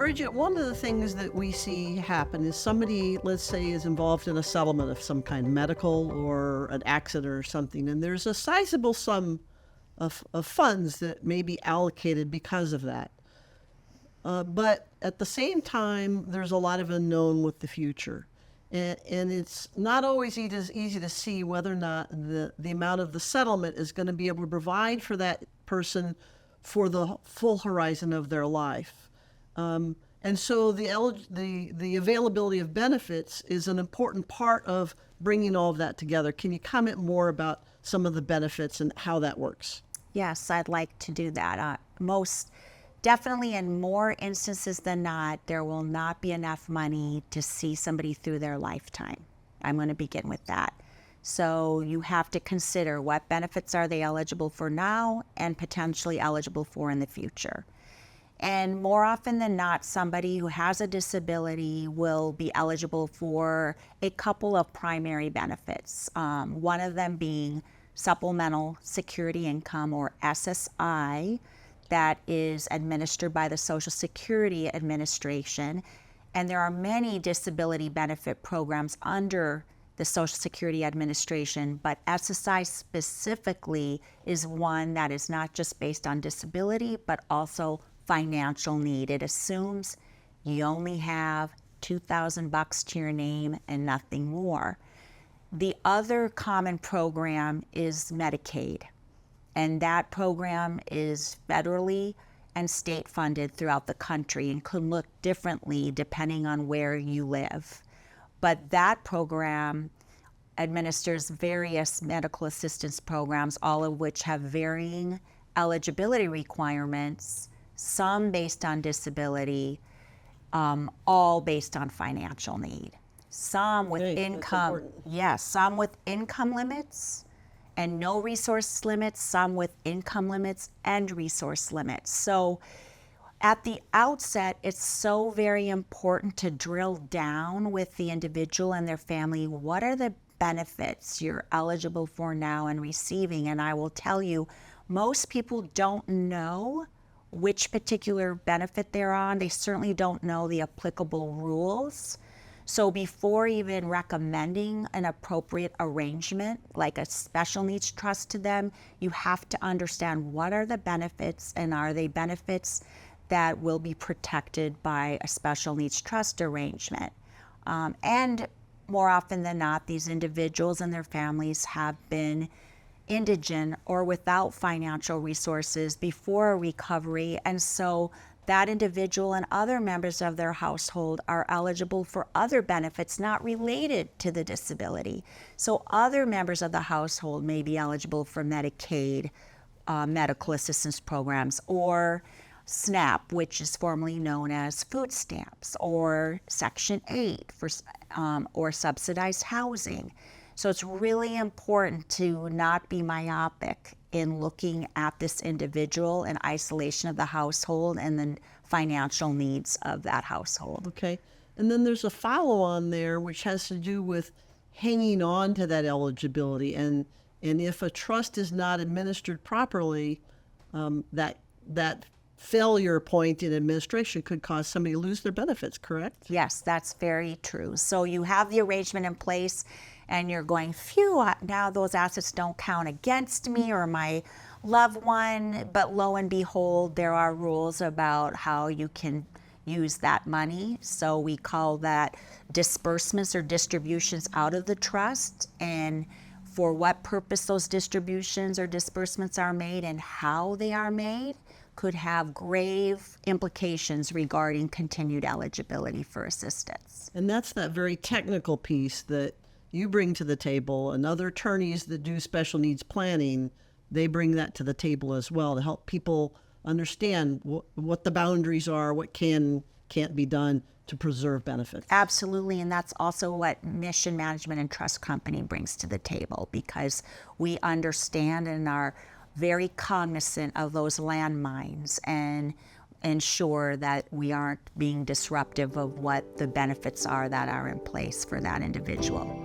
Bridget, one of the things that we see happen is somebody, let's say, is involved in a settlement of some kind, medical or an accident or something, and there's a sizable sum of funds that may be allocated because of that. But at the same time, there's a lot of unknown with the future. And it's not always easy to see whether or not the amount of the settlement is going to be able to provide for that person for the full horizon of their life. And so the availability of benefits is an important part of bringing all of that together. Can you comment more about some of the benefits and how that works? Yes, I'd like to do that. Most definitely, in more instances than not, there will not be enough money to see somebody through their lifetime. I'm going to begin with that. So you have to consider what benefits are they eligible for now and potentially eligible for in the future. And more often than not, somebody who has a disability will be eligible for a couple of primary benefits. One of them being supplemental security income, or SSI, that is administered by the Social Security Administration. And there are many disability benefit programs under the Social Security Administration, but SSI specifically is one that is not just based on disability, but also financial need. It assumes you only have $2,000 to your name and nothing more. The other common program is Medicaid, and that program is federally and state funded throughout the country and could look differently depending on where you live. But that program administers various medical assistance programs, all of which have varying eligibility requirements, some based on disability, all based on financial need. Some with income, yes, some with income limits and no resource limits, some with income limits and resource limits. So at the outset, it's so very important to drill down with the individual and their family. What are the benefits you're eligible for now and receiving? And I will tell you, most people don't know which particular benefit they're on. They certainly don't know the applicable rules. So before even recommending an appropriate arrangement, like a special needs trust to them, you have to understand what are the benefits, and are they benefits that will be protected by a special needs trust arrangement. And more often than not, these individuals and their families have been indigent or without financial resources before recovery, and so that individual and other members of their household are eligible for other benefits not related to the disability. So other members of the household may be eligible for Medicaid, medical assistance programs, or SNAP, which is formerly known as food stamps, or Section 8 for, or subsidized housing. So it's really important to not be myopic in looking at this individual in isolation of the household and the financial needs of that household. Okay. And then there's a follow-on there which has to do with hanging on to that eligibility. And if a trust is not administered properly, that failure point in administration could cause somebody to lose their benefits, correct? Yes, that's very true. So you have the arrangement in place and you're going, phew, now those assets don't count against me or my loved one. But lo and behold, there are rules about how you can use that money. So we call that disbursements or distributions out of the trust, and for what purpose those distributions or disbursements are made and how they are made could have grave implications regarding continued eligibility for assistance. And that's that very technical piece that you bring to the table, and other attorneys that do special needs planning, they bring that to the table as well to help people understand what the boundaries are, what can't be done to preserve benefits. Absolutely, and that's also what Mission Management and Trust Company brings to the table, because we understand and are very cognizant of those landmines and ensure that we aren't being disruptive of what the benefits are that are in place for that individual.